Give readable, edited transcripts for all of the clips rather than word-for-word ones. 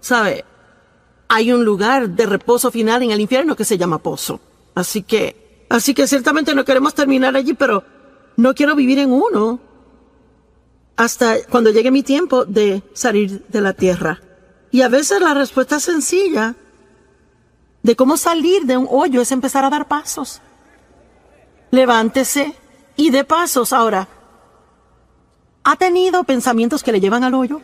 ¿sabe? Hay un lugar de reposo final en el infierno que se llama pozo. Así que ciertamente no queremos terminar allí, pero no quiero vivir en uno hasta cuando llegue mi tiempo de salir de la tierra. Y a veces la respuesta sencilla de cómo salir de un hoyo es empezar a dar pasos. Levántese y dé pasos. Ahora, ¿ha tenido pensamientos que le llevan al hoyo?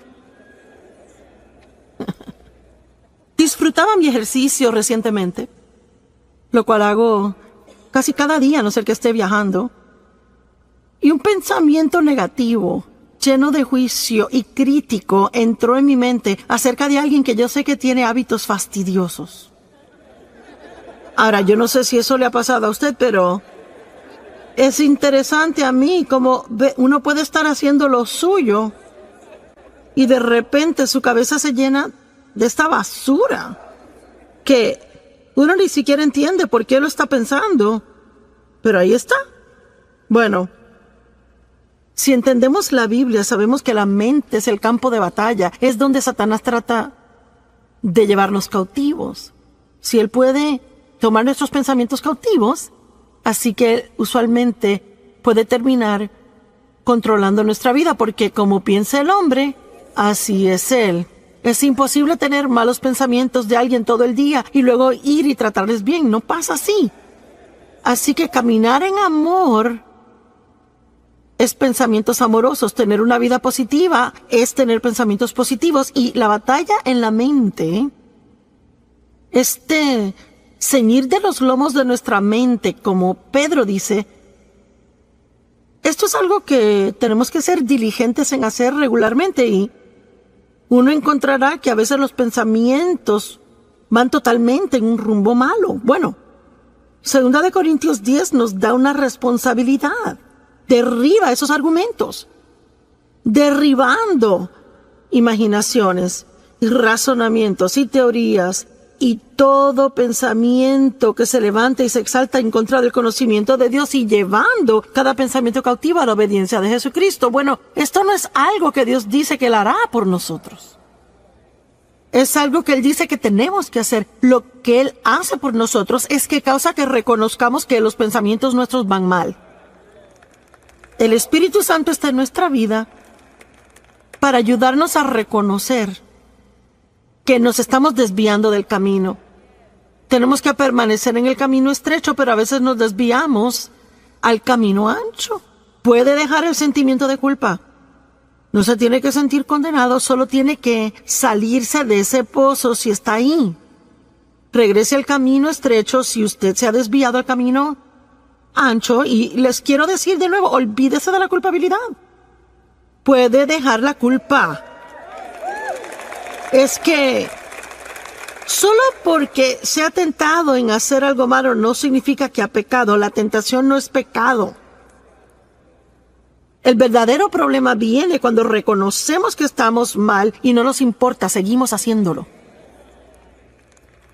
Disfrutaba mi ejercicio recientemente, lo cual hago casi cada día, a no ser que esté viajando. Y un pensamiento negativo, lleno de juicio y crítico, entró en mi mente acerca de alguien que yo sé que tiene hábitos fastidiosos. Ahora, yo no sé si eso le ha pasado a usted, pero es interesante a mí como uno puede estar haciendo lo suyo y de repente su cabeza se llena de esta basura que uno ni siquiera entiende por qué lo está pensando, pero ahí está. Bueno, si entendemos la Biblia, sabemos que la mente es el campo de batalla, es donde Satanás trata de llevarnos cautivos. Si él puede tomar nuestros pensamientos cautivos, así que usualmente puede terminar controlando nuestra vida, porque como piensa el hombre, así es él. Es imposible tener malos pensamientos de alguien todo el día y luego ir y tratarles bien. No pasa así. Así que caminar en amor es pensamientos amorosos. Tener una vida positiva es tener pensamientos positivos. Y la batalla en la mente, ceñir de los lomos de nuestra mente, como Pedro dice, esto es algo que tenemos que ser diligentes en hacer regularmente, y uno encontrará que a veces los pensamientos van totalmente en un rumbo malo. Bueno, 2 Corintios 10 nos da una responsabilidad. Derriba esos argumentos, derribando imaginaciones y razonamientos y teorías y todo pensamiento que se levanta y se exalta en contra del conocimiento de Dios, y llevando cada pensamiento cautivo a la obediencia de Jesucristo. Bueno, esto no es algo que Dios dice que Él hará por nosotros. Es algo que Él dice que tenemos que hacer. Lo que Él hace por nosotros es que causa que reconozcamos que los pensamientos nuestros van mal. El Espíritu Santo está en nuestra vida para ayudarnos a reconocer que nos estamos desviando del camino. Tenemos que permanecer en el camino estrecho, pero a veces nos desviamos al camino ancho. Puede dejar el sentimiento de culpa. No se tiene que sentir condenado, solo tiene que salirse de ese pozo si está ahí. Regrese al camino estrecho si usted se ha desviado al camino ancho, y les quiero decir de nuevo, olvídese de la culpabilidad. Puede dejar la culpa. Es que solo porque se ha tentado en hacer algo malo no significa que ha pecado. La tentación no es pecado. El verdadero problema viene cuando reconocemos que estamos mal y no nos importa, seguimos haciéndolo.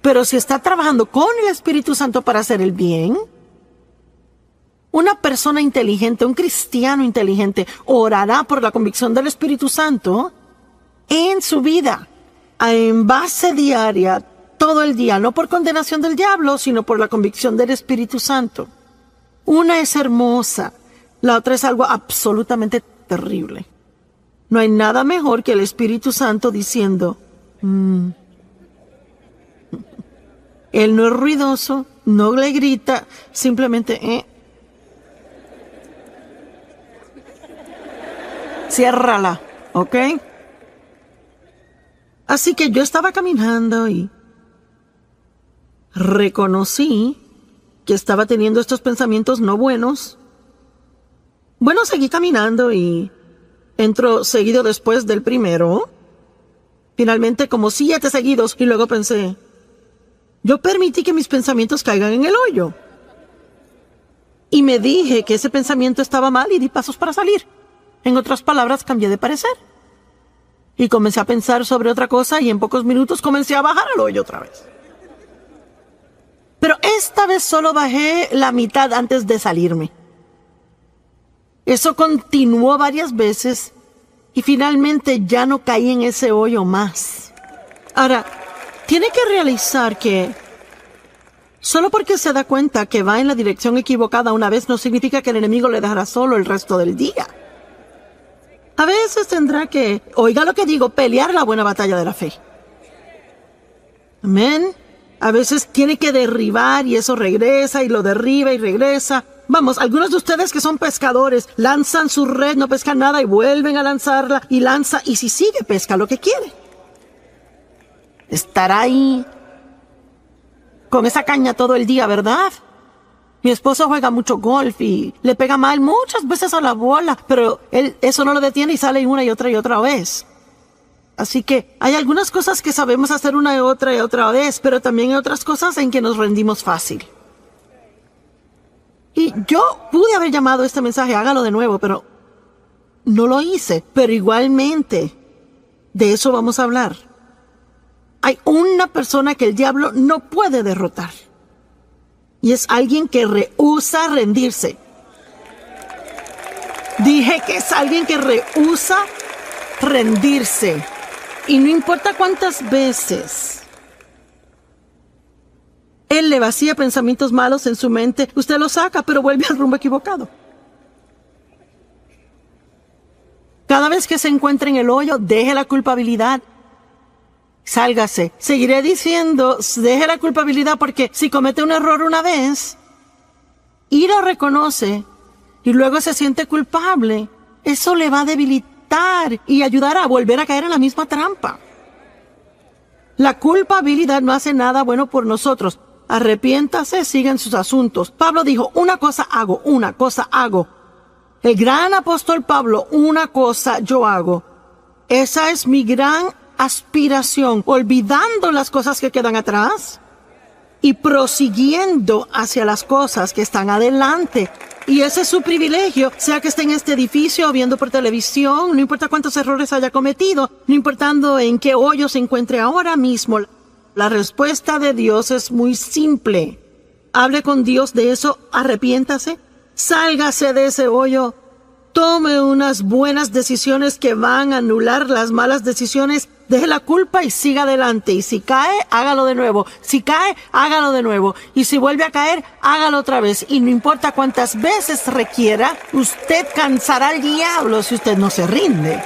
Pero si está trabajando con el Espíritu Santo para hacer el bien, una persona inteligente, un cristiano inteligente, orará por la convicción del Espíritu Santo en su vida, en base diaria, todo el día, no por condenación del diablo, sino por la convicción del Espíritu Santo. Una es hermosa, la otra es algo absolutamente terrible. No hay nada mejor que el Espíritu Santo diciendo, Él no es ruidoso, no le grita, simplemente, ciérrala, ¿ok? Así que yo estaba caminando y reconocí que estaba teniendo estos pensamientos no buenos. Bueno, seguí caminando y entro seguido después del primero. Finalmente como 7 seguidos, y luego pensé, yo permití que mis pensamientos caigan en el hoyo. Y me dije que ese pensamiento estaba mal y di pasos para salir. En otras palabras, cambié de parecer. Y comencé a pensar sobre otra cosa, y en pocos minutos comencé a bajar al hoyo otra vez. Pero esta vez solo bajé la mitad antes de salirme. Eso continuó varias veces y finalmente ya no caí en ese hoyo más. Ahora, tiene que realizar que solo porque se da cuenta que va en la dirección equivocada una vez no significa que el enemigo le dejará solo el resto del día. A veces tendrá que, oiga lo que digo, pelear la buena batalla de la fe. Amén. A veces tiene que derribar y eso regresa y lo derriba y regresa. Vamos, algunos de ustedes que son pescadores lanzan su red, no pescan nada y vuelven a lanzarla y lanza y si sigue pesca lo que quiere. Estará ahí con esa caña todo el día, ¿verdad? Mi esposo juega mucho golf y le pega mal muchas veces a la bola, pero él eso no lo detiene y sale una y otra vez. Así que hay algunas cosas que sabemos hacer una y otra vez, pero también hay otras cosas en que nos rendimos fácil. Y yo pude haber llamado este mensaje, hágalo de nuevo, pero no lo hice. Pero igualmente, de eso vamos a hablar. Hay una persona que el diablo no puede derrotar. Y es alguien que rehúsa rendirse. Dije que es alguien que rehúsa rendirse. Y no importa cuántas veces él le vacía pensamientos malos en su mente, usted lo saca, pero vuelve al rumbo equivocado. Cada vez que se encuentre en el hoyo, deje la culpabilidad. Sálgase. Seguiré diciendo, deje la culpabilidad porque si comete un error una vez y lo reconoce y luego se siente culpable, eso le va a debilitar y ayudar a volver a caer en la misma trampa. La culpabilidad no hace nada bueno por nosotros. Arrepiéntase, sigan sus asuntos. Pablo dijo, una cosa hago. El gran apóstol Pablo, una cosa yo hago. Esa es mi gran aspiración, olvidando las cosas que quedan atrás y prosiguiendo hacia las cosas que están adelante. Y ese es su privilegio, sea que esté en este edificio o viendo por televisión, no importa cuántos errores haya cometido, no importando en qué hoyo se encuentre ahora mismo. La respuesta de Dios es muy simple. Hable con Dios de eso, arrepiéntase, sálgase de ese hoyo, tome unas buenas decisiones que van a anular las malas decisiones, deje la culpa y siga adelante. Y si cae, hágalo de nuevo. Si cae, hágalo de nuevo. Y si vuelve a caer, hágalo otra vez. Y no importa cuántas veces requiera, usted cansará al diablo si usted no se rinde.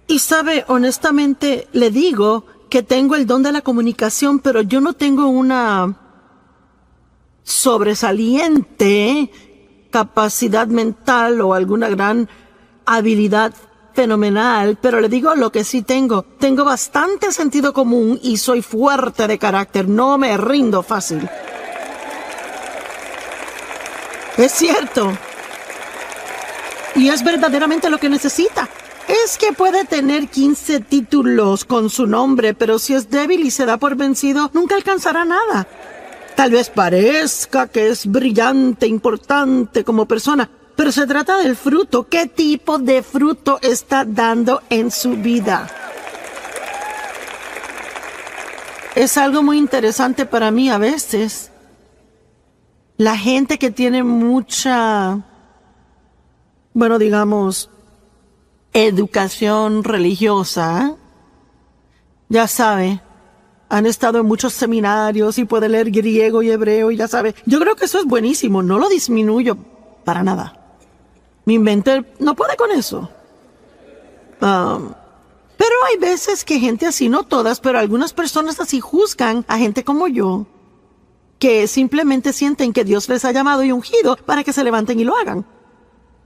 Y sabe, honestamente, le digo que tengo el don de la comunicación, pero yo no tengo una sobresaliente capacidad mental o alguna gran habilidad fenomenal, pero le digo lo que sí tengo. Tengo bastante sentido común y soy fuerte de carácter. No me rindo fácil. Es cierto. Y es verdaderamente lo que necesita. Es que puede tener 15 títulos con su nombre, pero si es débil y se da por vencido, nunca alcanzará nada. Tal vez parezca que es brillante, importante como persona, pero se trata del fruto. ¿Qué tipo de fruto está dando en su vida? Es algo muy interesante para mí a veces. La gente que tiene mucha, digamos, educación religiosa, ya sabe, han estado en muchos seminarios y puede leer griego y hebreo y ya sabe. Yo creo que eso es buenísimo, no lo disminuyo para nada. Mi mente no puede con eso. Pero hay veces que gente así, no todas, pero algunas personas así juzgan a gente como yo, que simplemente sienten que Dios les ha llamado y ungido para que se levanten y lo hagan.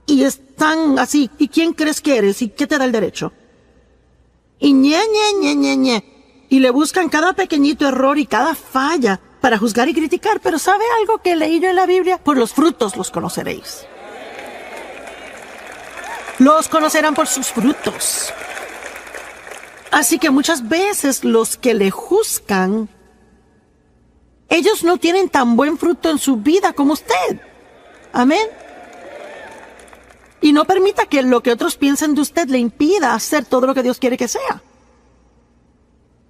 Y están así, ¿y quién crees que eres? ¿Y qué te da el derecho? Y ñe. Y le buscan cada pequeñito error y cada falla para juzgar y criticar. Pero ¿sabe algo que leí yo en la Biblia? Por los frutos los conoceréis. Los conocerán por sus frutos. Así que muchas veces los que le juzgan, ellos no tienen tan buen fruto en su vida como usted. Amén. Y no permita que lo que otros piensen de usted le impida hacer todo lo que Dios quiere que sea.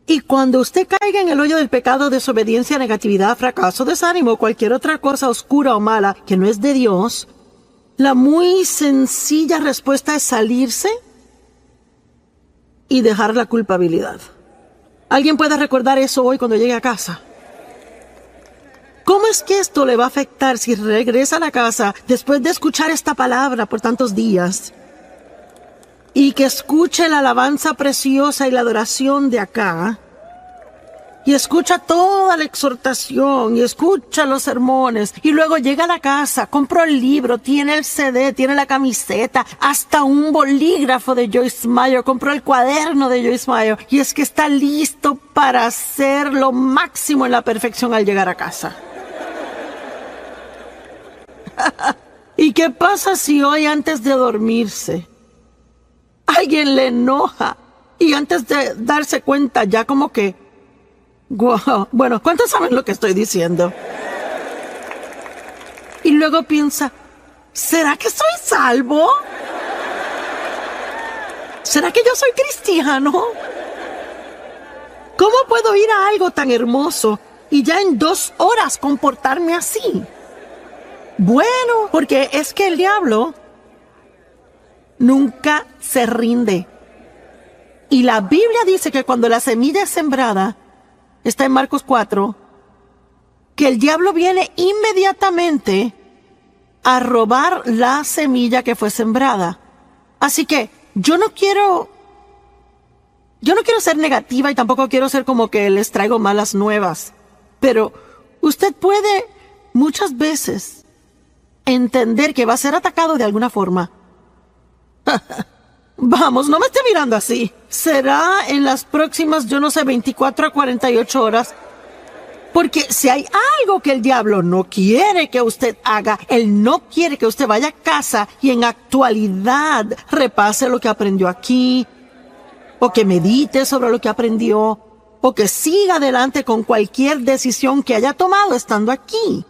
Y cuando usted caiga en el hoyo del pecado, desobediencia, negatividad, fracaso, desánimo o cualquier otra cosa oscura o mala que no es de Dios, la muy sencilla respuesta es salirse y dejar la culpabilidad. ¿Alguien puede recordar eso hoy cuando llegue a casa? ¿Cómo es que esto le va a afectar si regresa a la casa después de escuchar esta palabra por tantos días? Y que escuche la alabanza preciosa y la adoración de acá. Y escucha toda la exhortación y escucha los sermones. Y luego llega a la casa, compró el libro, tiene el CD, tiene la camiseta, hasta un bolígrafo de Joyce Meyer, compró el cuaderno de Joyce Meyer. Y es que está listo para hacer lo máximo en la perfección al llegar a casa. ¿Y qué pasa si hoy antes de dormirse alguien le enoja y antes de darse cuenta ya como que... Wow. Bueno, ¿cuántos saben lo que estoy diciendo? Y luego piensa, ¿será que soy salvo? ¿Será que yo soy cristiano? ¿Cómo puedo ir a algo tan hermoso y ya en 2 horas comportarme así? Bueno, porque es que el diablo nunca se rinde. Y la Biblia dice que cuando la semilla es sembrada, está en Marcos 4, que el diablo viene inmediatamente a robar la semilla que fue sembrada. Así que yo no quiero ser negativa y tampoco quiero ser como que les traigo malas nuevas. Pero usted puede muchas veces entender que va a ser atacado de alguna forma. Vamos, no me esté mirando así. Será en las próximas, 24 a 48 horas. Porque si hay algo que el diablo no quiere que usted haga, él no quiere que usted vaya a casa y en actualidad repase lo que aprendió aquí, o que medite sobre lo que aprendió, o que siga adelante con cualquier decisión que haya tomado estando aquí.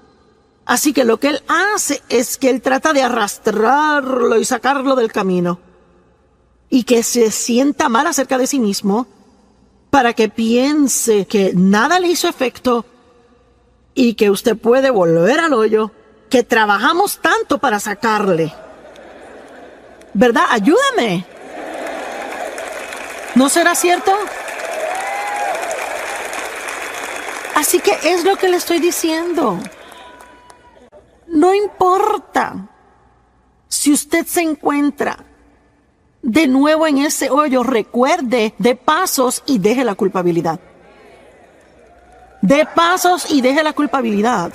Así que lo que él hace es que él trata de arrastrarlo y sacarlo del camino. Y que se sienta mal acerca de sí mismo para que piense que nada le hizo efecto y que usted puede volver al hoyo que trabajamos tanto para sacarle. ¿Verdad? Ayúdame. ¿No será cierto? Así que es lo que le estoy diciendo. No importa si usted se encuentra de nuevo en ese hoyo, recuerde, dé pasos y deje la culpabilidad. Dé pasos y deje la culpabilidad.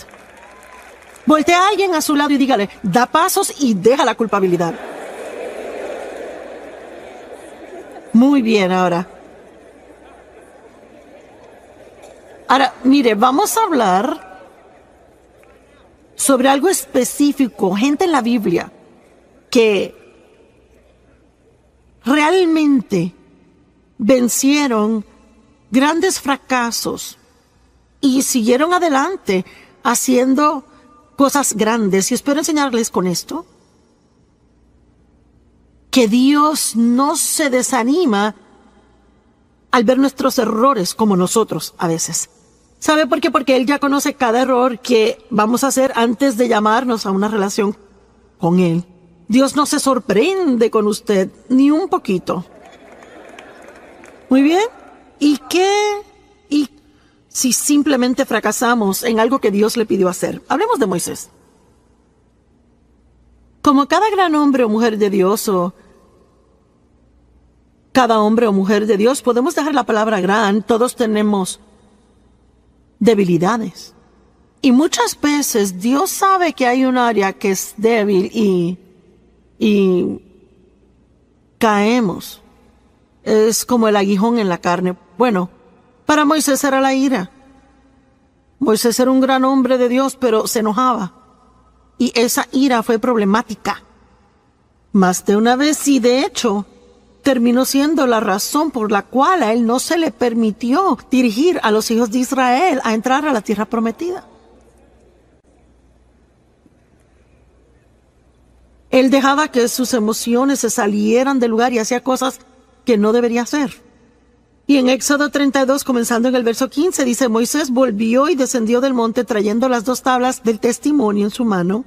Voltea a alguien a su lado y dígale, da pasos y deja la culpabilidad. Muy bien, ahora. Ahora, mire, vamos a hablar sobre algo específico, gente en la Biblia que realmente vencieron grandes fracasos y siguieron adelante haciendo cosas grandes. Y espero enseñarles con esto que Dios no se desanima al ver nuestros errores como nosotros a veces. ¿Sabe por qué? Porque Él ya conoce cada error que vamos a hacer antes de llamarnos a una relación con Él. Dios no se sorprende con usted ni un poquito. Muy bien. ¿Y qué? ¿Y si simplemente fracasamos en algo que Dios le pidió hacer? Hablemos de Moisés. Como cada gran hombre o mujer de Dios, o cada hombre o mujer de Dios, podemos dejar la palabra gran, todos tenemos debilidades. Y muchas veces Dios sabe que hay un área que es débil y caemos. Es como el aguijón en la carne. Bueno, para Moisés era la ira. Moisés era un gran hombre de Dios, pero se enojaba. Y esa ira fue problemática. Más de una vez, y de hecho, terminó siendo la razón por la cual a él no se le permitió dirigir a los hijos de Israel a entrar a la tierra prometida. Él dejaba que sus emociones se salieran del lugar y hacía cosas que no debería hacer. Y en Éxodo 32, comenzando en el verso 15, dice, Moisés volvió y descendió del monte trayendo las 2 tablas del testimonio en su mano.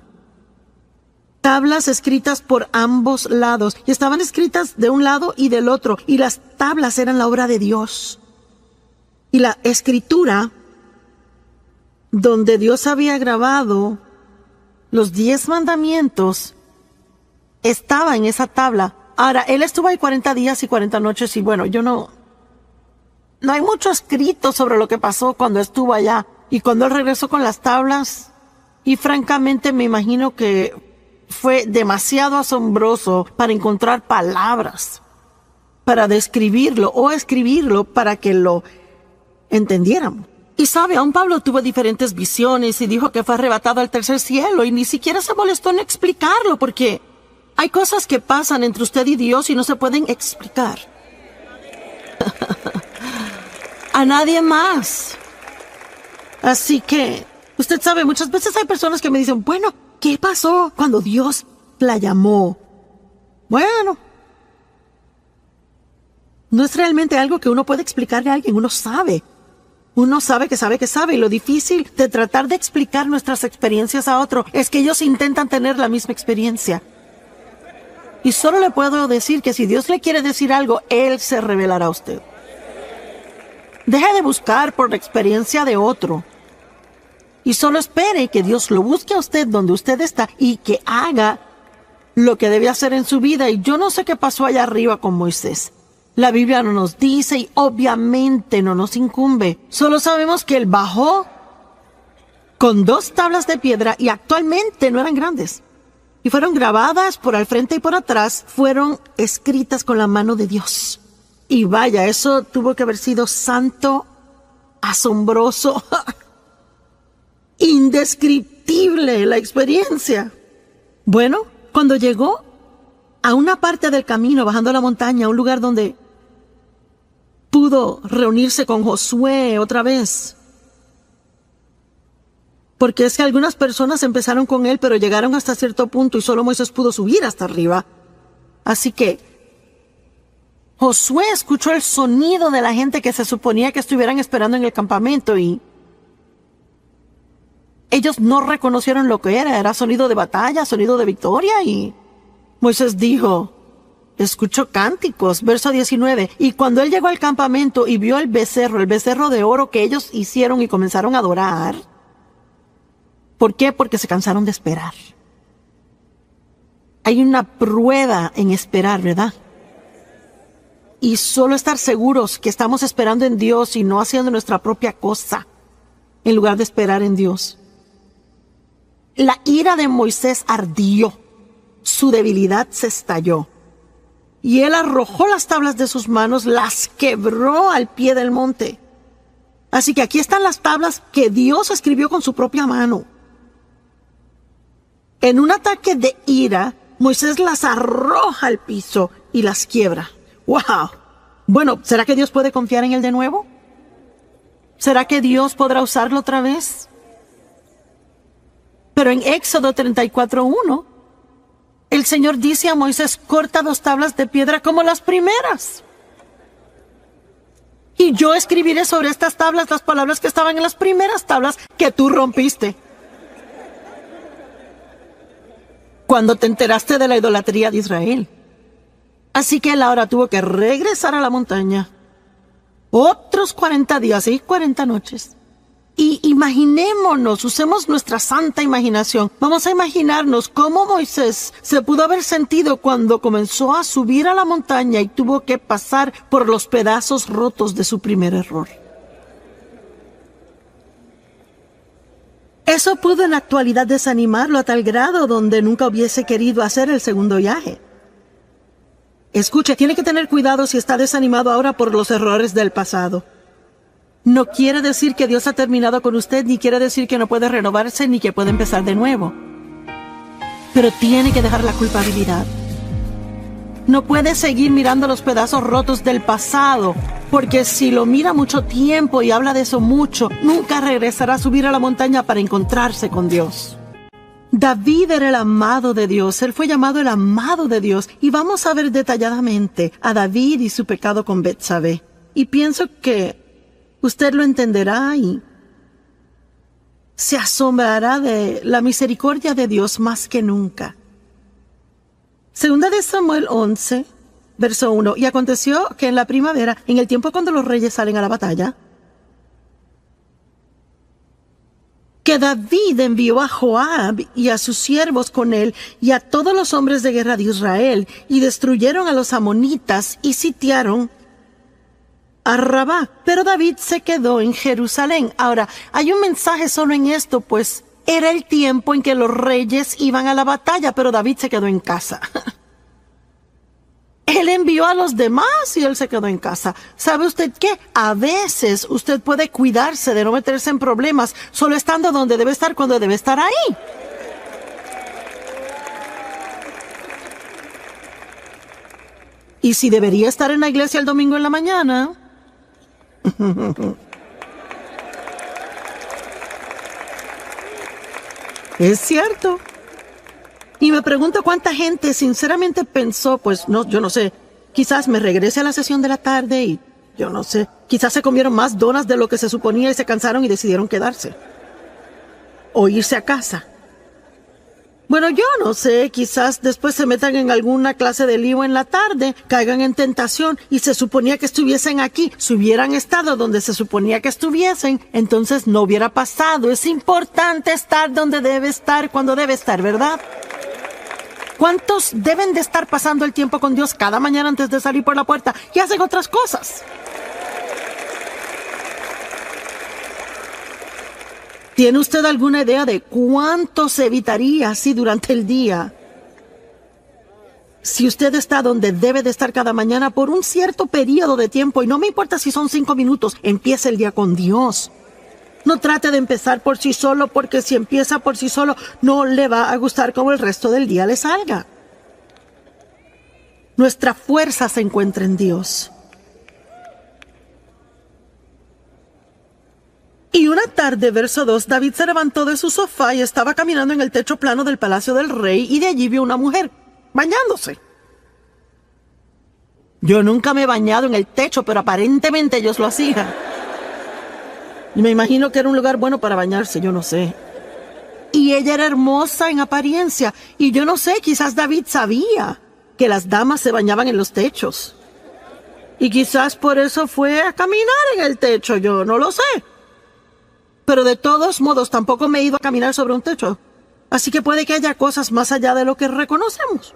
tablas escritas por ambos lados, y estaban escritas de un lado y del otro, y las tablas eran la obra de Dios. Y la escritura, donde Dios había grabado los 10 mandamientos, estaba en esa tabla. Ahora, él estuvo ahí 40 días y 40 noches, y bueno, no hay mucho escrito sobre lo que pasó cuando estuvo allá. Y cuando él regresó con las tablas, y francamente me imagino que fue demasiado asombroso para encontrar palabras para describirlo o escribirlo para que lo entendiéramos. Y sabe, aún Pablo tuvo diferentes visiones y dijo que fue arrebatado al tercer cielo, y ni siquiera se molestó en explicarlo, porque hay cosas que pasan entre usted y Dios y no se pueden explicar a nadie más. Así que, usted sabe, muchas veces hay personas que me dicen, bueno, ¿qué pasó cuando Dios la llamó? Bueno, no es realmente algo que uno puede explicarle a alguien. Uno sabe que sabe que sabe. Y lo difícil de tratar de explicar nuestras experiencias a otro es que ellos intentan tener la misma experiencia. Y solo le puedo decir que si Dios le quiere decir algo, Él se revelará a usted. Deje de buscar por la experiencia de otro. Y solo espere que Dios lo busque a usted donde usted está y que haga lo que debe hacer en su vida. Y yo no sé qué pasó allá arriba con Moisés. La Biblia no nos dice y obviamente no nos incumbe. Solo sabemos que él bajó con 2 tablas de piedra y actualmente no eran grandes. Y fueron grabadas por al frente y por atrás, fueron escritas con la mano de Dios. Y vaya, eso tuvo que haber sido santo, asombroso, indescriptible la experiencia. Bueno, cuando llegó a una parte del camino bajando la montaña, a un lugar donde pudo reunirse con Josué otra vez. Porque es que algunas personas empezaron con él, pero llegaron hasta cierto punto y solo Moisés pudo subir hasta arriba. Así que Josué escuchó el sonido de la gente que se suponía que estuvieran esperando en el campamento, y ellos no reconocieron lo que era sonido de batalla, sonido de victoria. Y Moisés dijo, escuchó cánticos, verso 19, y cuando él llegó al campamento y vio el becerro de oro que ellos hicieron y comenzaron a adorar. ¿Por qué? Porque se cansaron de esperar. Hay una prueba en esperar, ¿verdad? Y solo estar seguros que estamos esperando en Dios y no haciendo nuestra propia cosa, en lugar de esperar en Dios. La ira de Moisés ardió, su debilidad se estalló, y él arrojó las tablas de sus manos, las quebró al pie del monte. Así que aquí están las tablas que Dios escribió con su propia mano. En un ataque de ira, Moisés las arroja al piso y las quiebra. ¡Wow! Bueno, ¿será que Dios puede confiar en él de nuevo? ¿Será que Dios podrá usarlo otra vez? Pero en Éxodo 34:1, el Señor dice a Moisés, corta 2 tablas de piedra como las primeras. Y yo escribiré sobre estas tablas las palabras que estaban en las primeras tablas que tú rompiste. Cuando te enteraste de la idolatría de Israel. Así que él ahora tuvo que regresar a la montaña. Otros 40 días y 40 noches. Y imaginémonos, usemos nuestra santa imaginación. Vamos a imaginarnos cómo Moisés se pudo haber sentido cuando comenzó a subir a la montaña y tuvo que pasar por los pedazos rotos de su primer error. Eso pudo en la actualidad desanimarlo a tal grado donde nunca hubiese querido hacer el segundo viaje. Escuche, tiene que tener cuidado si está desanimado ahora por los errores del pasado. No quiere decir que Dios ha terminado con usted, ni quiere decir que no puede renovarse, ni que puede empezar de nuevo. Pero tiene que dejar la culpabilidad. No puede seguir mirando los pedazos rotos del pasado, porque si lo mira mucho tiempo y habla de eso mucho, nunca regresará a subir a la montaña para encontrarse con Dios. David era el amado de Dios, él fue llamado el amado de Dios, y vamos a ver detalladamente a David y su pecado con Betsabé. Y pienso que usted lo entenderá y se asombrará de la misericordia de Dios más que nunca. Segunda de Samuel 11, verso 1. Y aconteció que en la primavera, en el tiempo cuando los reyes salen a la batalla, que David envió a Joab y a sus siervos con él y a todos los hombres de guerra de Israel, y destruyeron a los amonitas y sitiaron a Rabá. Pero David se quedó en Jerusalén. Ahora, hay un mensaje solo en esto, pues era el tiempo en que los reyes iban a la batalla, pero David se quedó en casa. Él envió a los demás y él se quedó en casa. ¿Sabe usted qué? A veces usted puede cuidarse de no meterse en problemas solo estando donde debe estar cuando debe estar ahí. Y si debería estar en la iglesia el domingo en la mañana... Es cierto. Y me pregunto cuánta gente sinceramente pensó, pues no, yo no sé, quizás me regrese a la sesión de la tarde y yo no sé, quizás se comieron más donas de lo que se suponía y se cansaron y decidieron quedarse. O irse a casa. Bueno, yo no sé, quizás después se metan en alguna clase de lío en la tarde, caigan en tentación y se suponía que estuviesen aquí. Si hubieran estado donde se suponía que estuviesen, entonces no hubiera pasado. Es importante estar donde debe estar cuando debe estar, ¿verdad? ¿Cuántos deben de estar pasando el tiempo con Dios cada mañana antes de salir por la puerta y hacen otras cosas? ¿Tiene usted alguna idea de cuánto se evitaría así durante el día? Si usted está donde debe de estar cada mañana por un cierto periodo de tiempo, y no me importa si son 5 minutos, empiece el día con Dios. No trate de empezar por sí solo, porque si empieza por sí solo, no le va a gustar cómo el resto del día le salga. Nuestra fuerza se encuentra en Dios. Y una tarde, verso 2, David se levantó de su sofá y estaba caminando en el techo plano del palacio del rey, y de allí vio una mujer bañándose. Yo nunca me he bañado en el techo, pero aparentemente ellos lo hacían. Y me imagino que era un lugar bueno para bañarse, yo no sé. Y ella era hermosa en apariencia, y yo no sé, quizás David sabía que las damas se bañaban en los techos. Y quizás por eso fue a caminar en el techo, yo no lo sé. Pero de todos modos tampoco me he ido a caminar sobre un techo. Así que puede que haya cosas más allá de lo que reconocemos.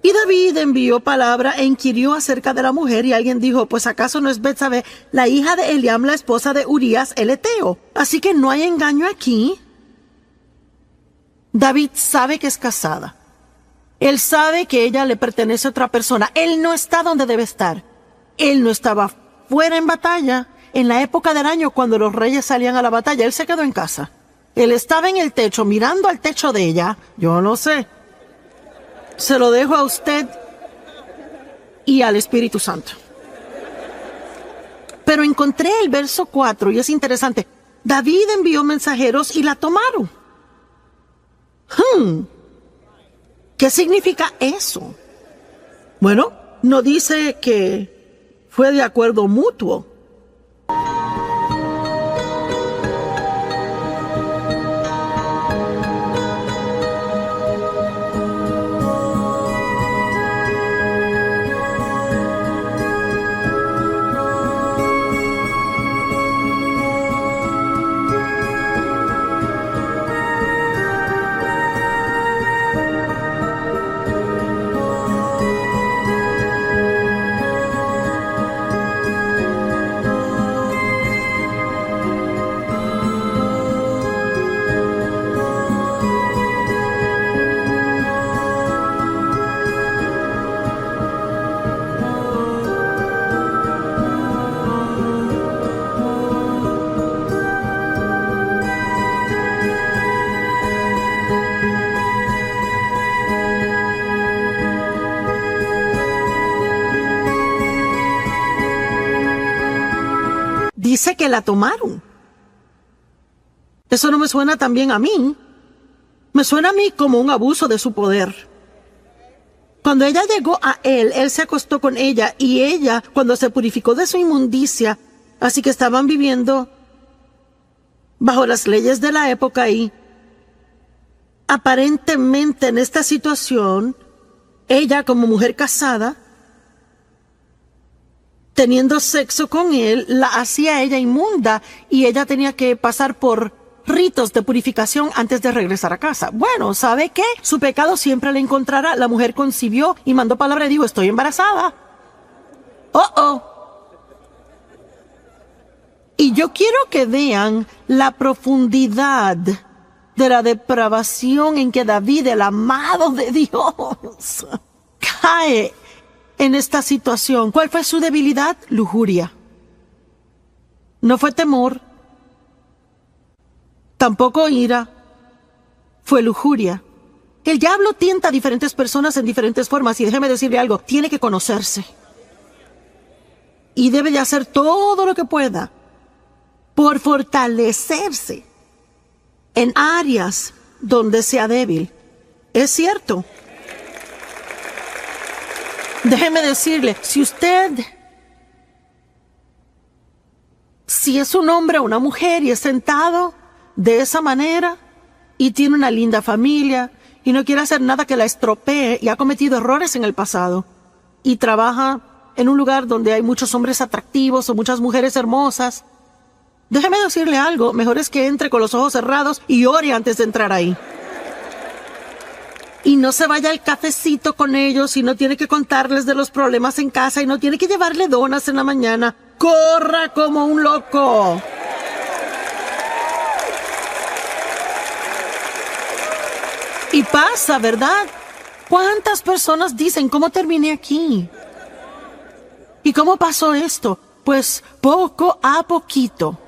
Y David envió palabra e inquirió acerca de la mujer, y alguien dijo, pues acaso no es Betsabé, la hija de Eliam, la esposa de Urías el Eteo. Así que no hay engaño aquí. David sabe que es casada. Él sabe que ella le pertenece a otra persona. Él no está donde debe estar. Él no estaba fuera en batalla. En la época del año, cuando los reyes salían a la batalla, él se quedó en casa. Él estaba en el techo, mirando al techo de ella. Yo no sé. Se lo dejo a usted y al Espíritu Santo. Pero encontré el verso 4 y es interesante. David envió mensajeros y la tomaron. ¿Qué significa eso? Bueno, no dice que fue de acuerdo mutuo. Dice que la tomaron. Eso no me suena tan bien a mí. Me suena a mí como un abuso de su poder. Cuando ella llegó a él, él se acostó con ella, y ella, cuando se purificó de su inmundicia, así que estaban viviendo bajo las leyes de la época, y aparentemente en esta situación ella como mujer casada, teniendo sexo con él, la hacía ella inmunda y ella tenía que pasar por ritos de purificación antes de regresar a casa. Bueno, ¿sabe qué? Su pecado siempre le encontrará. La mujer concibió y mandó palabra y dijo, estoy embarazada. Y yo quiero que vean la profundidad de la depravación en que David, el amado de Dios, cae en esta situación. ¿Cuál fue su debilidad? Lujuria. No fue temor, tampoco ira, fue lujuria. El diablo tienta a diferentes personas en diferentes formas y déjeme decirle algo, tiene que conocerse. Y debe de hacer todo lo que pueda por fortalecerse en áreas donde sea débil. Es cierto. Déjeme decirle, si es un hombre o una mujer y es sentado de esa manera y tiene una linda familia y no quiere hacer nada que la estropee y ha cometido errores en el pasado y trabaja en un lugar donde hay muchos hombres atractivos o muchas mujeres hermosas, déjeme decirle algo, mejor es que entre con los ojos cerrados y ore antes de entrar ahí. Y no se vaya al cafecito con ellos y no tiene que contarles de los problemas en casa y no tiene que llevarle donas en la mañana. ¡Corra como un loco! Y pasa, ¿verdad? ¿Cuántas personas dicen, ¿cómo terminé aquí? ¿Y cómo pasó esto? Pues poco a poquito.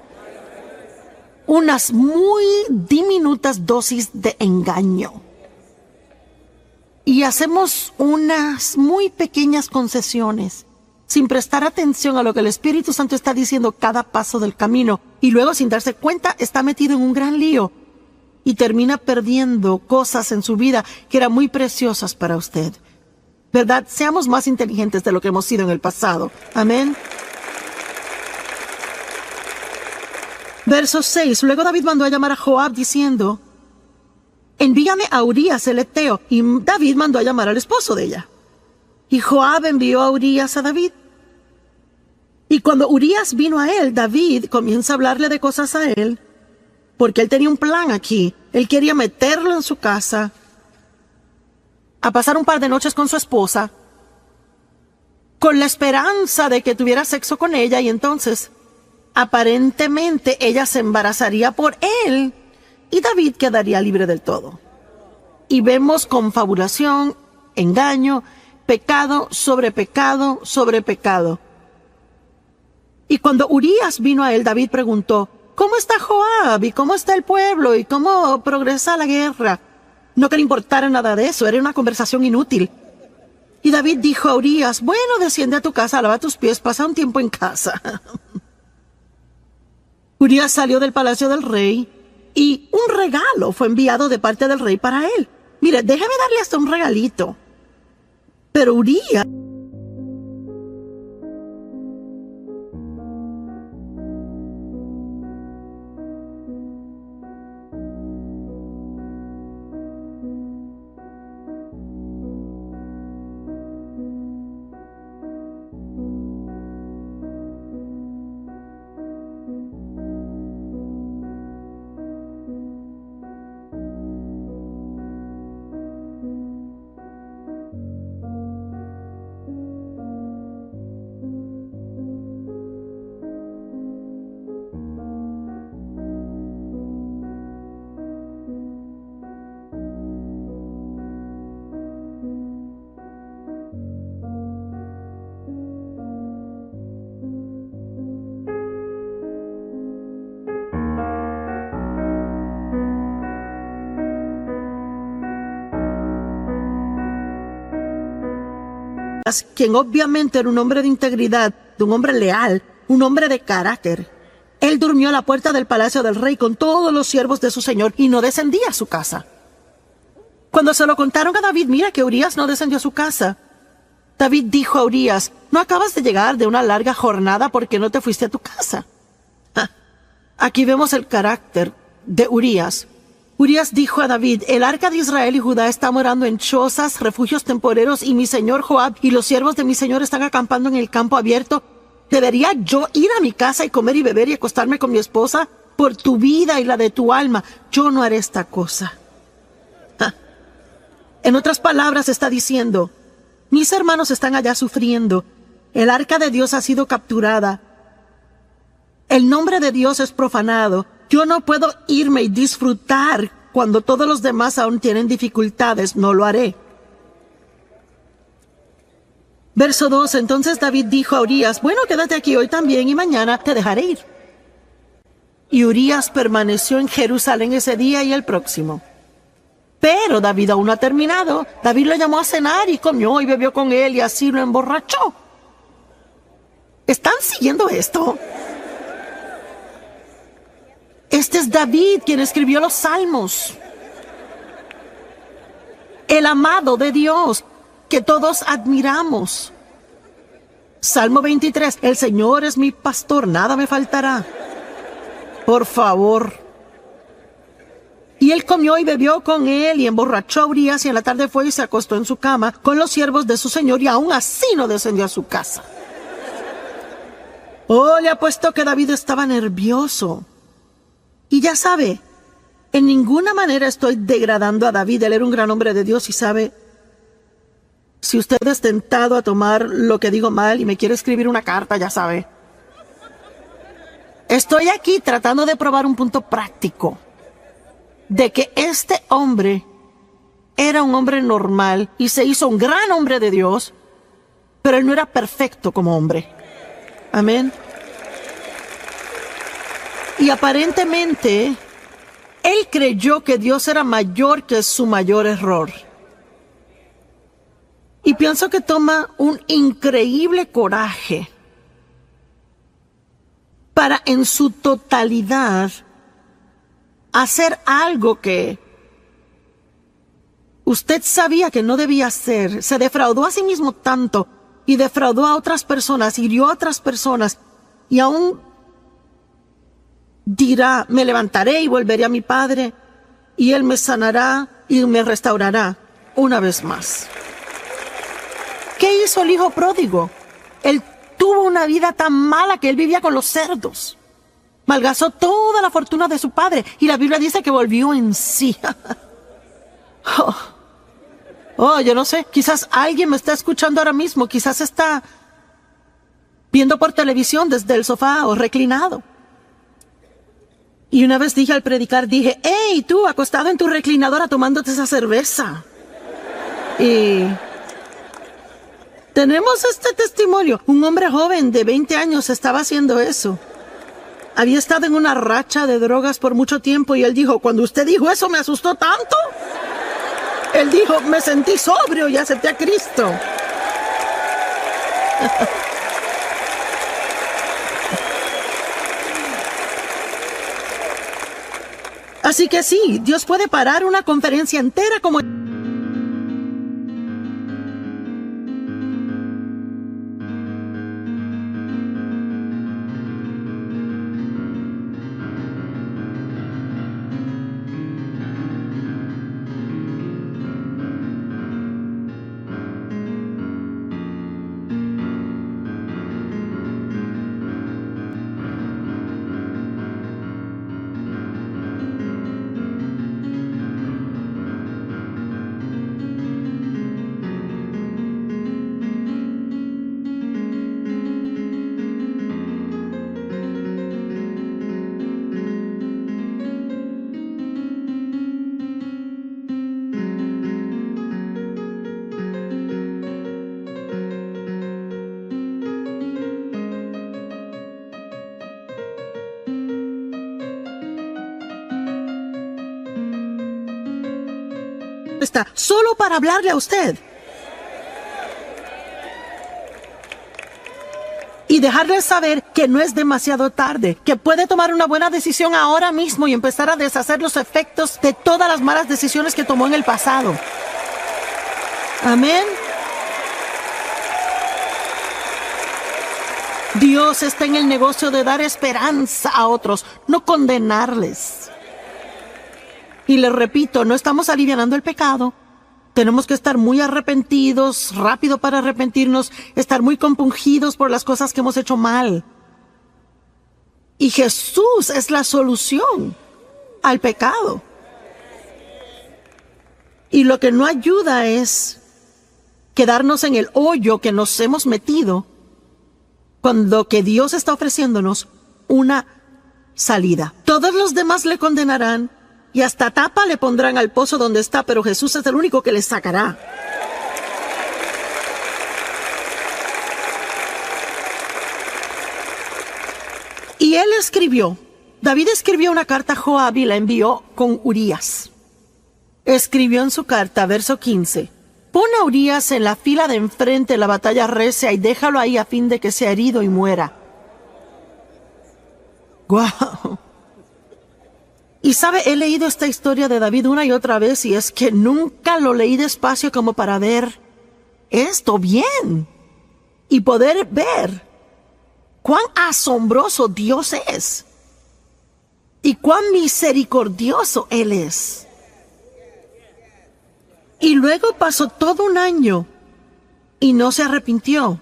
Unas muy diminutas dosis de engaño. Y hacemos unas muy pequeñas concesiones, sin prestar atención a lo que el Espíritu Santo está diciendo cada paso del camino. Y luego, sin darse cuenta, está metido en un gran lío. Y termina perdiendo cosas en su vida que eran muy preciosas para usted. ¿Verdad? Seamos más inteligentes de lo que hemos sido en el pasado. Amén. Verso 6. Luego David mandó a llamar a Joab diciendo, envíame a Urías el Eteo. Y David mandó a llamar al esposo de ella. Y Joab envió a Urías a David. Y cuando Urías vino a él, David comienza a hablarle de cosas a él, porque él tenía un plan aquí. Él quería meterlo en su casa, a pasar un par de noches con su esposa, con la esperanza de que tuviera sexo con ella, y entonces, aparentemente, ella se embarazaría por él, y David quedaría libre del todo. Y vemos confabulación, engaño, pecado sobre pecado sobre pecado. Y cuando Urías vino a él, David preguntó, ¿cómo está Joab? ¿Y cómo está el pueblo? ¿Y cómo progresa la guerra? No que le importara nada de eso, era una conversación inútil. Y David dijo a Urías, bueno, desciende a tu casa, lava tus pies, pasa un tiempo en casa. Urías salió del palacio del rey y un regalo fue enviado de parte del rey para él. Mire, déjeme darle hasta un regalito. Pero Urías... quien obviamente era un hombre de integridad, de un hombre leal, un hombre de carácter. Él durmió a la puerta del palacio del rey con todos los siervos de su señor y no descendía a su casa. Cuando se lo contaron a David, mira que Urías no descendió a su casa. David dijo a Urías, ¿no acabas de llegar de una larga jornada porque no te fuiste a tu casa? Aquí vemos el carácter de Urías. Urías dijo a David: el arca de Israel y Judá está morando en chozas, refugios temporeros, y mi señor Joab y los siervos de mi señor están acampando en el campo abierto. ¿Debería yo ir a mi casa y comer y beber y acostarme con mi esposa? Por tu vida y la de tu alma, yo no haré esta cosa. En otras palabras, está diciendo: mis hermanos están allá sufriendo. El arca de Dios ha sido capturada. El nombre de Dios es profanado. Yo no puedo irme y disfrutar cuando todos los demás aún tienen dificultades. No lo haré. Verso 2. Entonces David dijo a Urías: bueno, quédate aquí hoy también y mañana te dejaré ir. Y Urías permaneció en Jerusalén ese día y el próximo. Pero David aún no ha terminado. David lo llamó a cenar y comió y bebió con él y así lo emborrachó. ¿Están siguiendo esto? Este es David quien escribió los Salmos. El amado de Dios que todos admiramos. Salmo 23. El Señor es mi pastor, nada me faltará. Por favor. Y él comió y bebió con él y emborrachó a Urías, y en la tarde fue y se acostó en su cama con los siervos de su señor, y aún así no descendió a su casa. Oh, le apuesto que David estaba nervioso. Y ya sabe, en ninguna manera estoy degradando a David. Él era un gran hombre de Dios y sabe, si usted es tentado a tomar lo que digo mal y me quiere escribir una carta, ya sabe. Estoy aquí tratando de probar un punto práctico de que este hombre era un hombre normal y se hizo un gran hombre de Dios, pero él no era perfecto como hombre. Amén. Y aparentemente, él creyó que Dios era mayor que su mayor error. Y pienso que toma un increíble coraje para en su totalidad hacer algo que usted sabía que no debía hacer. Se defraudó a sí mismo tanto y defraudó a otras personas, hirió a otras personas, y aún dirá: me levantaré y volveré a mi padre, y él me sanará y me restaurará una vez más. ¿Qué hizo el hijo pródigo? Él tuvo una vida tan mala que él vivía con los cerdos. Malgastó toda la fortuna de su padre, y la Biblia dice que volvió en sí. Yo no sé, quizás alguien me está escuchando ahora mismo, quizás está viendo por televisión desde el sofá o reclinado. Y una vez dije al predicar, dije: hey, tú, acostado en tu reclinadora tomándote esa cerveza. Y tenemos este testimonio. Un hombre joven de 20 años estaba haciendo eso. Había estado en una racha de drogas por mucho tiempo, y él dijo: cuando usted dijo eso me asustó tanto. Él dijo: me sentí sobrio y acepté a Cristo. Así que sí, Dios puede parar una conferencia entera como... Está solo para hablarle a usted y dejarle saber que no es demasiado tarde, que puede tomar una buena decisión ahora mismo y empezar a deshacer los efectos de todas las malas decisiones que tomó en el pasado. Amén. Dios está en el negocio de dar esperanza a otros, no condenarles. Y les repito, no estamos alivianando el pecado. Tenemos que estar muy arrepentidos, rápido para arrepentirnos, estar muy compungidos por las cosas que hemos hecho mal. Y Jesús es la solución al pecado. Y lo que no ayuda es quedarnos en el hoyo que nos hemos metido, cuando que Dios está ofreciéndonos una salida. Todos los demás le condenarán y hasta tapa le pondrán al pozo donde está, pero Jesús es el único que le sacará. Y él escribió, David escribió una carta a Joab y la envió con Urías. Escribió en su carta, verso 15, pon a Urías en la fila de enfrente de la batalla recia y déjalo ahí a fin de que sea herido y muera. ¡Guau! Y sabe, he leído esta historia de David una y otra vez y es que nunca lo leí despacio como para ver esto bien y poder ver cuán asombroso Dios es y cuán misericordioso Él es. Y luego pasó todo un año y no se arrepintió.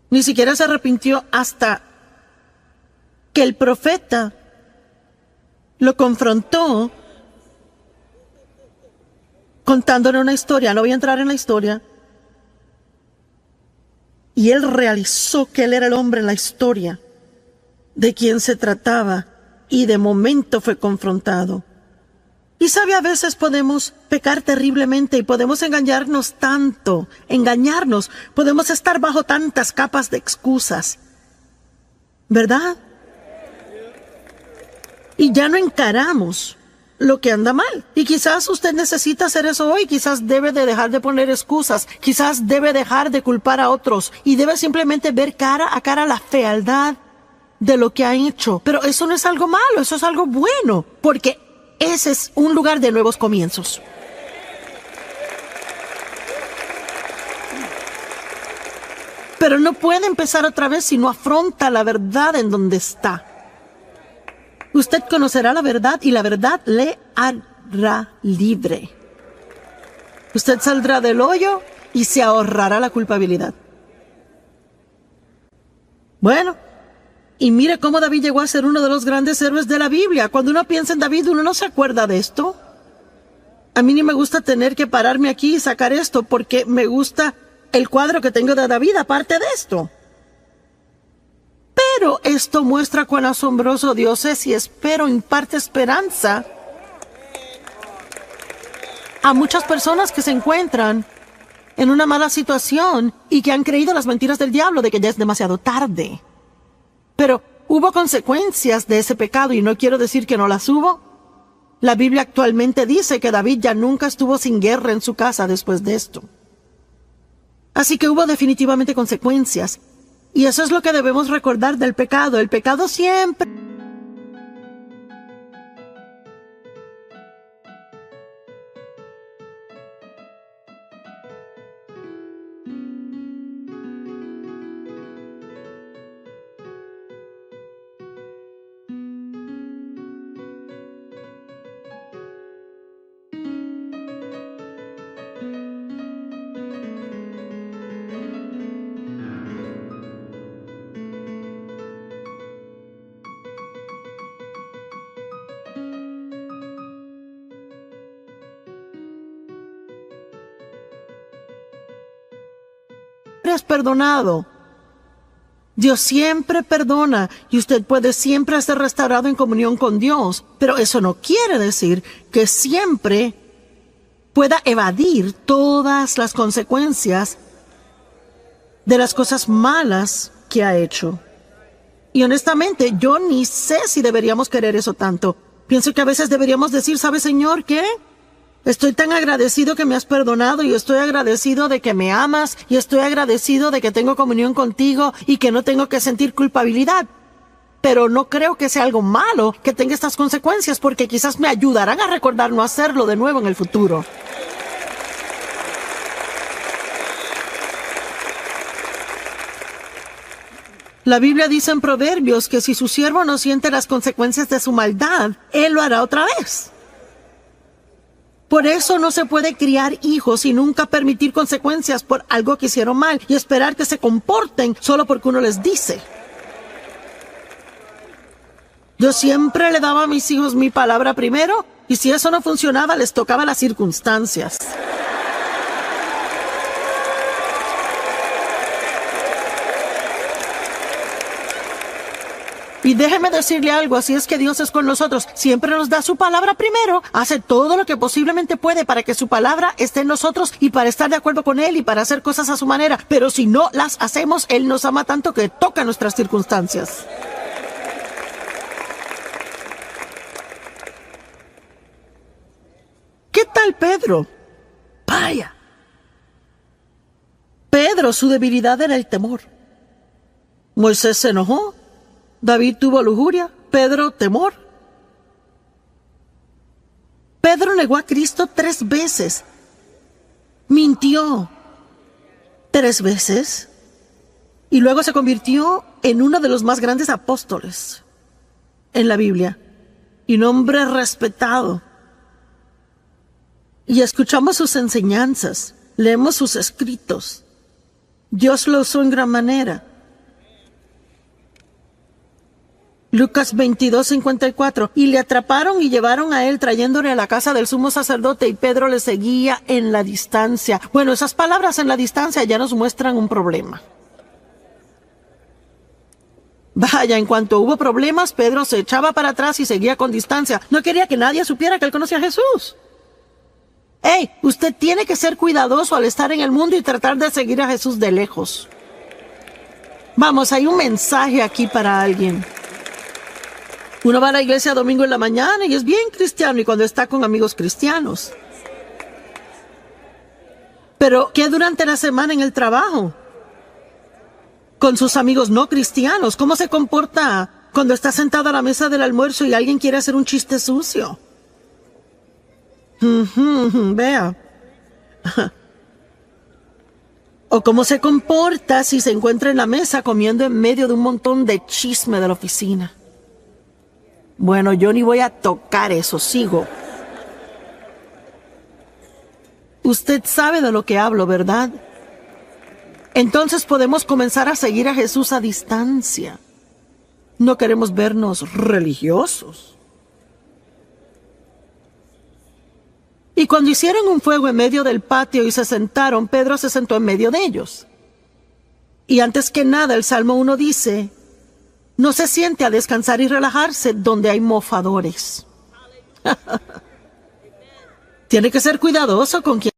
Ni siquiera se arrepintió hasta que el profeta lo confrontó contándole una historia. No voy a entrar en la historia. Y él realizó que él era el hombre en la historia de quien se trataba y de momento fue confrontado. Y sabe, a veces podemos pecar terriblemente y podemos engañarnos tanto, podemos estar bajo tantas capas de excusas, ¿verdad? Y ya no encaramos lo que anda mal. Y quizás usted necesita hacer eso hoy, quizás debe de dejar de poner excusas, quizás debe dejar de culpar a otros y debe simplemente ver cara a cara la fealdad de lo que ha hecho. Pero eso no es algo malo, eso es algo bueno, porque ese es un lugar de nuevos comienzos. Pero no puede empezar otra vez si no afronta la verdad en donde está. Usted conocerá la verdad y la verdad le hará libre. Usted saldrá del hoyo y se ahorrará la culpabilidad. Bueno, y mire cómo David llegó a ser uno de los grandes héroes de la Biblia. Cuando uno piensa en David, uno no se acuerda de esto. A mí ni me gusta tener que pararme aquí y sacar esto porque me gusta el cuadro que tengo de David aparte de esto. Pero esto muestra cuán asombroso Dios es y espero imparte esperanza a muchas personas que se encuentran en una mala situación y que han creído las mentiras del diablo de que ya es demasiado tarde. Pero hubo consecuencias de ese pecado y no quiero decir que no las hubo. La Biblia actualmente dice que David ya nunca estuvo sin guerra en su casa después de esto. Así que hubo definitivamente consecuencias. Y eso es lo que debemos recordar del pecado. El pecado siempre es perdonado. Dios siempre perdona y usted puede siempre ser restaurado en comunión con Dios, pero eso no quiere decir que siempre pueda evadir todas las consecuencias de las cosas malas que ha hecho. Y honestamente, yo ni sé si deberíamos querer eso tanto. Pienso que a veces deberíamos decir, ¿sabe, Señor, qué? Estoy tan agradecido que me has perdonado y estoy agradecido de que me amas y estoy agradecido de que tengo comunión contigo y que no tengo que sentir culpabilidad. Pero no creo que sea algo malo que tenga estas consecuencias porque quizás me ayudarán a recordar no hacerlo de nuevo en el futuro. La Biblia dice en Proverbios que si su siervo no siente las consecuencias de su maldad, él lo hará otra vez. Por eso no se puede criar hijos y nunca permitir consecuencias por algo que hicieron mal y esperar que se comporten solo porque uno les dice. Yo siempre le daba a mis hijos mi palabra primero y si eso no funcionaba les tocaba las circunstancias. Y déjeme decirle algo, así es que Dios es con nosotros. Siempre nos da su palabra primero, hace todo lo que posiblemente puede para que su palabra esté en nosotros y para estar de acuerdo con Él y para hacer cosas a su manera. Pero si no las hacemos, Él nos ama tanto que toca nuestras circunstancias. ¿Qué tal Pedro? Vaya. Pedro, su debilidad era el temor. Moisés se enojó. David tuvo lujuria, Pedro temor. Pedro negó a Cristo 3 veces. Mintió 3 veces. Y luego se convirtió en uno de los más grandes apóstoles en la Biblia. Y un hombre respetado. Y escuchamos sus enseñanzas, leemos sus escritos. Dios lo usó en gran manera. Lucas 22:54. Y le atraparon y llevaron a él trayéndole a la casa del sumo sacerdote y Pedro le seguía en la distancia. Bueno, esas palabras en la distancia ya nos muestran un problema. Vaya, en cuanto hubo problemas, Pedro se echaba para atrás y seguía con distancia. No quería que nadie supiera que él conocía a Jesús. ¡Ey! Usted tiene que ser cuidadoso al estar en el mundo y tratar de seguir a Jesús de lejos. Vamos, hay un mensaje aquí para alguien. Uno va a la iglesia domingo en la mañana y es bien cristiano y cuando está con amigos cristianos. Pero, ¿qué durante la semana en el trabajo? Con sus amigos no cristianos. ¿Cómo se comporta cuando está sentado a la mesa del almuerzo y alguien quiere hacer un chiste sucio? Vea. O cómo se comporta si se encuentra en la mesa comiendo en medio de un montón de chisme de la oficina. Bueno, yo ni voy a tocar eso, sigo. Usted sabe de lo que hablo, ¿verdad? Entonces podemos comenzar a seguir a Jesús a distancia. No queremos vernos religiosos. Y cuando hicieron un fuego en medio del patio y se sentaron, Pedro se sentó en medio de ellos. Y antes que nada, el Salmo 1 dice: no se siente a descansar y relajarse donde hay mofadores. Tiene que ser cuidadoso con quien